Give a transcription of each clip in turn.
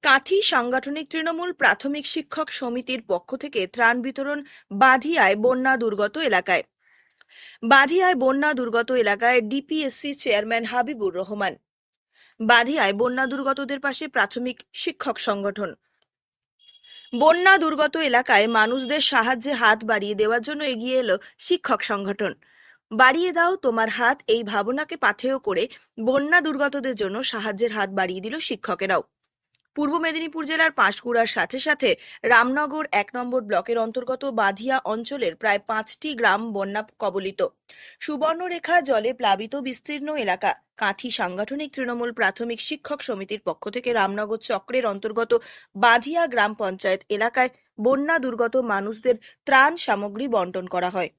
কাঁথি সাংগঠনিক তৃণমূল প্রাথমিক শিক্ষক সমিতির পক্ষ থেকে ত্রাণ বিতরণ বাধিয়ায় বন্যা দুর্গত এলাকায়। বাধিয়ায় বন্যা দুর্গত এলাকায় ডিপিএসসি চেয়ারম্যান হাবিবুর রহমান। বাধিয়ায় বন্যা দুর্গতদের পাশে প্রাথমিক শিক্ষক সংগঠন। বন্যা দুর্গত এলাকায় মানুষদের সাহায্যে হাত বাড়িয়ে দেওয়ার জন্য এগিয়ে এলো শিক্ষক সংগঠন। বাড়িয়ে দাও তোমার হাত এই ভাবনাকে পাথেয় করে বন্যা দুর্গতদের জন্য সাহায্যের হাত বাড়িয়ে দিল শিক্ষকেরাও। পূর্ব মেদিনীপুর জেলার পাঁশকুড়ার সাথে সাথে রামনগর ১ নম্বর ব্লকের অন্তর্গত বাধিয়া অঞ্চলের প্রায় ৫টি গ্রাম বন্যা কবলিত। সুবর্ণরেখা জলে প্লাবিত বিস্তীর্ণ এলাকা। কাঁথি সাংগঠনিক তৃণমূল প্রাথমিক শিক্ষক সমিতির পক্ষ থেকে রামনগর চক্রের অন্তর্গত বাধিয়া গ্রাম পঞ্চায়েত এলাকায় বন্যা দুর্গত মানুষদের ত্রাণ সামগ্রী বন্টন করা হয়।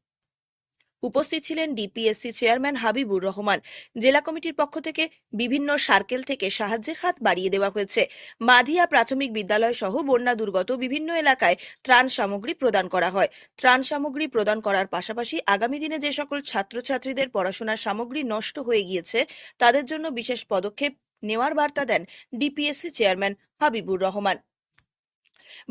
উপস্থিত ছিলেন ডিপিএসসি চেয়ারম্যান হাবিবুর রহমান। জেলা কমিটির পক্ষ থেকে বিভিন্ন সার্কেল থেকে সাহায্যের হাত বাড়িয়ে দেওয়া হয়েছে। বাধিয়া প্রাথমিক বিদ্যালয় সহ বন্যা দুর্গত বিভিন্ন এলাকায় ত্রাণ সামগ্রী প্রদান করা হয়। ত্রাণ সামগ্রী প্রদান করার পাশাপাশি আগামী দিনে যে সকল ছাত্রছাত্রীদের পড়াশোনার সামগ্রী নষ্ট হয়ে গিয়েছে তাদের জন্য বিশেষ পদক্ষেপ নেওয়ার বার্তা দেন ডিপিএসসি চেয়ারম্যান হাবিবুর রহমান।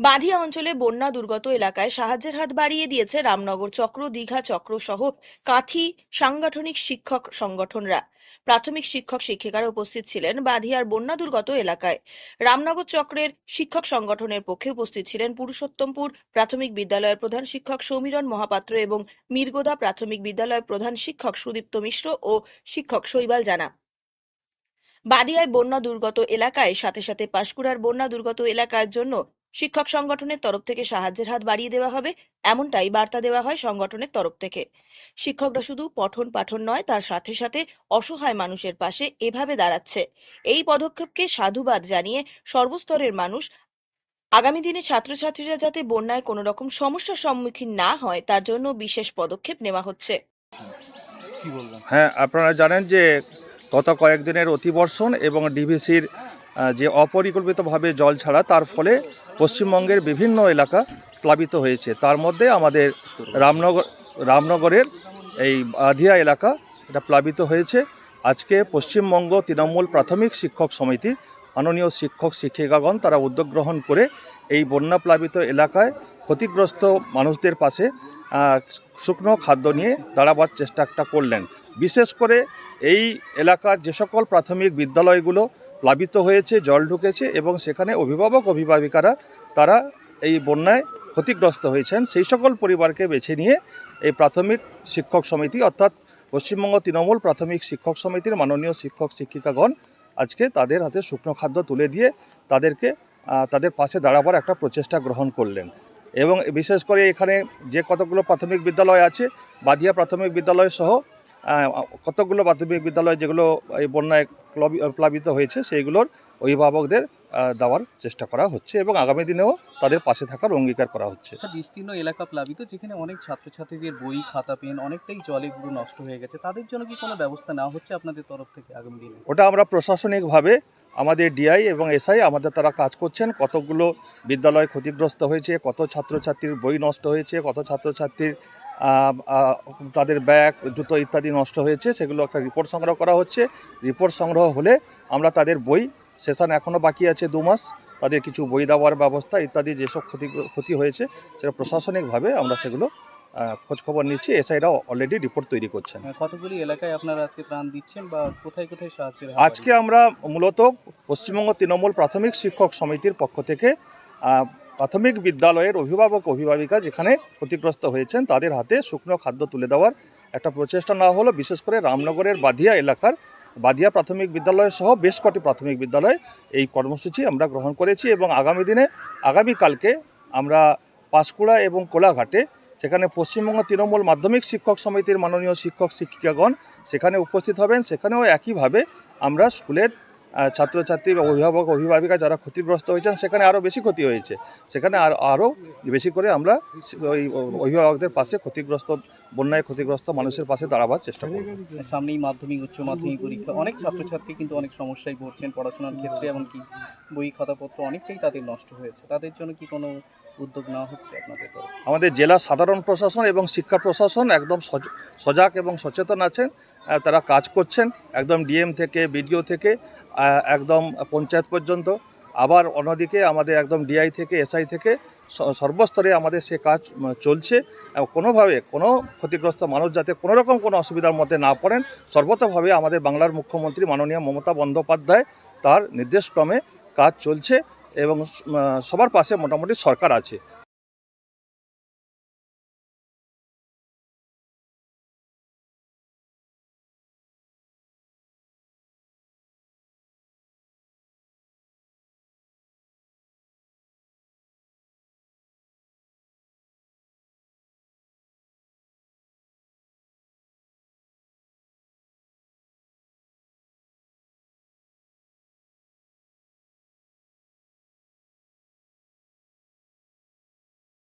বাধিয়া অঞ্চলে বন্যা দুর্গত এলাকায় সাহায্যের হাত বাড়িয়ে দিয়েছে রামনগর চক্র, দীঘা চক্র সহ কাঁথি সাংগঠনিক শিক্ষক সংগঠনরা। প্রাথমিক শিক্ষক শিক্ষিকারা উপস্থিত ছিলেন বাধিয়ার বন্যা দুর্গত এলাকায়। রামনগর চক্রের শিক্ষক সংগঠনের পক্ষে উপস্থিত ছিলেন পুরুষোত্তমপুর প্রাথমিক বিদ্যালয়ের প্রধান শিক্ষক সমীরণ মহাপাত্র এবং মিরগোদা প্রাথমিক বিদ্যালয়ের প্রধান শিক্ষক সুদীপ্ত মিশ্র ও শিক্ষক শৈবাল জানা। বাধিয়ায় বন্যা দুর্গত এলাকায় সাথে সাথে পাঁশকুড়ার বন্যা দুর্গত এলাকার জন্য শিক্ষক সংগঠনের তরফ থেকে সাহায্যের হাত বাড়িয়ে দেওয়া হবে, এমনটাই বার্তা দেওয়া হয় সংগঠনের তরফ থেকে। শিক্ষকরা শুধু পঠন পাঠন নয়, তার সাথে সাথে অসহায় মানুষের পাশে এভাবে দাঁড়াচ্ছে। এই পদক্ষেপকে সাধুবাদ জানিয়ে সর্বস্তরের মানুষ আগামী দিনে ছাত্রছাত্রীরা যাতে বন্যায় কোনো রকম সমস্যার সম্মুখীন না হয় তার জন্য বিশেষ পদক্ষেপ নেওয়া হচ্ছে। হ্যাঁ, আপনারা জানেন যে গত কয়েকদিনের অতিবর্ষণ এবং ডিভিসির যে অপরিকল্পিতভাবে জল ছাড়া তার ফলে পশ্চিমবঙ্গের বিভিন্ন এলাকা প্লাবিত হয়েছে। তার মধ্যে আমাদের রামনগরের এই বাধিয়া এলাকা এটা প্লাবিত হয়েছে। আজকে পশ্চিমবঙ্গ তৃণমূল প্রাথমিক শিক্ষক সমিতি মাননীয় শিক্ষক শিক্ষিকাগণ তারা উদ্যোগ গ্রহণ করে এই বন্যা প্লাবিত এলাকায় ক্ষতিগ্রস্ত মানুষদের পাশে শুকনো খাদ্য নিয়ে দাঁড়াবার চেষ্টা করলেন। বিশেষ করে এই এলাকার যে সকল প্রাথমিক বিদ্যালয়গুলো প্লাবিত হয়েছে, জল ঢুকেছে এবং সেখানে অভিভাবক অভিভাবিকারা তারা এই বন্যায় ক্ষতিগ্রস্ত হয়েছেন, সেই সকল পরিবারকে বেছে নিয়ে এই প্রাথমিক শিক্ষক সমিতি অর্থাৎ পশ্চিমবঙ্গ তৃণমূল প্রাথমিক শিক্ষক সমিতির মাননীয় শিক্ষক শিক্ষিকাগণ আজকে তাদের হাতে শুকনো খাদ্য তুলে দিয়ে তাদেরকে তাদের পাশে দাঁড়াবার একটা প্রচেষ্টা গ্রহণ করলেন। এবং বিশেষ করে এখানে যে কতগুলো প্রাথমিক বিদ্যালয় আছে, বাধিয়া প্রাথমিক বিদ্যালয় সহ কতগুলো প্রাথমিক বিদ্যালয় যেগুলো এই বন্যায় প্লাবিত হয়েছে সেইগুলোর অভিভাবকদের দেওয়ার চেষ্টা করা হচ্ছে এবং আগামী দিনেও তাদের পাশে থাকার অঙ্গীকার করা হচ্ছে। বিস্তীর্ণ এলাকা প্লাবিত, যেখানে অনেক ছাত্রছাত্রীদের বই খাতা পেন অনেকটাই জলে পুরো নষ্ট হয়ে গেছে, তাদের জন্য কি কোনো ব্যবস্থা নেওয়া হচ্ছে আপনাদের তরফ থেকে আগামী দিনে? ওটা আমরা প্রশাসনিকভাবে আমাদের ডিআই এবং এসআই আমাদের তারা কাজ করছেন। কতগুলো বিদ্যালয় ক্ষতিগ্রস্ত হয়েছে, কত ছাত্রছাত্রীর বই নষ্ট হয়েছে, কত ছাত্রছাত্রীর তাদের ব্যাগ জুতো ইত্যাদি নষ্ট হয়েছে, সেগুলো একটা রিপোর্ট সংগ্রহ করা হচ্ছে। রিপোর্ট সংগ্রহ হলে আমরা তাদের বই সেশন এখনও বাকি আছে 2 মাস, তাদের কিছু বই দেওয়ার ব্যবস্থা ইত্যাদি যেসব ক্ষতি হয়েছে সেটা প্রশাসনিকভাবে আমরা সেগুলো খোঁজখবর নিচ্ছি। এসআইরা অলরেডি রিপোর্ট তৈরি করছেন। কতগুলি এলাকায় আপনারা আজকে ত্রাণ দিচ্ছেন বা কোথায় কোথায় সাহায্য? আজকে আমরা মূলত পশ্চিমবঙ্গ তৃণমূল প্রাথমিক শিক্ষক সমিতির পক্ষ থেকে প্রাথমিক বিদ্যালয়ের অভিভাবক অভিভাবিকা যেখানে ক্ষতিগ্রস্ত হয়েছেন তাদের হাতে শুকনো খাদ্য তুলে দেওয়ার একটা প্রচেষ্টা নেওয়া হলো। বিশেষ করে রামনগরের বাধিয়া এলাকার বাধিয়া প্রাথমিক বিদ্যালয় সহ বেশ কটি প্রাথমিক বিদ্যালয় এই কর্মসূচি আমরা গ্রহণ করেছি এবং আগামীকালকে আমরা পাঁশকুড়া এবং কোলাঘাটে সেখানে পশ্চিমবঙ্গ তৃণমূল মাধ্যমিক শিক্ষক সমিতির মাননীয় শিক্ষক শিক্ষিকাগণ সেখানে উপস্থিত হবেন। সেখানেও একইভাবে আমরা স্কুলের ছাত্রছাত্রী অভিভাবক অভিভাবিকা যারা ক্ষতিগ্রস্ত হয়েছেন, সেখানে আরও বেশি ক্ষতি হয়েছে, সেখানে আরও বেশি করে আমরা ওই অভিভাবকদের পাশে বন্যায় ক্ষতিগ্রস্ত মানুষের পাশে দাঁড়াবার চেষ্টা করব। সামনেই মাধ্যমিক উচ্চ মাধ্যমিক পরীক্ষা, অনেক ছাত্রছাত্রী কিন্তু অনেক সমস্যায় পড়ছেন পড়াশোনার ক্ষেত্রে, এমনকি বই খাতাপত্র অনেকটাই তাদের নষ্ট হয়েছে, তাদের জন্য কি কোনো উদ্যোগ নেওয়া হচ্ছে আপনাদের? আমাদের জেলা সাধারণ প্রশাসন এবং শিক্ষা প্রশাসন একদম সজাগ এবং সচেতন আছেন, তারা কাজ করছেন একদম ডিএম থেকে বিডিও থেকে একদম পঞ্চায়েত পর্যন্ত। আবার অন্যদিকে আমাদের একদম ডিআই থেকে এসআই থেকে সর্বস্তরে আমাদের সে কাজ চলছে এবং কোনোভাবে কোনো ক্ষতিগ্রস্ত মানুষ যাতে কোনো রকম কোনো অসুবিধার মধ্যে না পড়েন সর্বতভাবে আমাদের বাংলার মুখ্যমন্ত্রী মাননীয় মমতা বন্দ্যোপাধ্যায় তার নির্দেশক্রমে কাজ চলছে এবং সবার পাশে মোটামুটি সরকার আছে।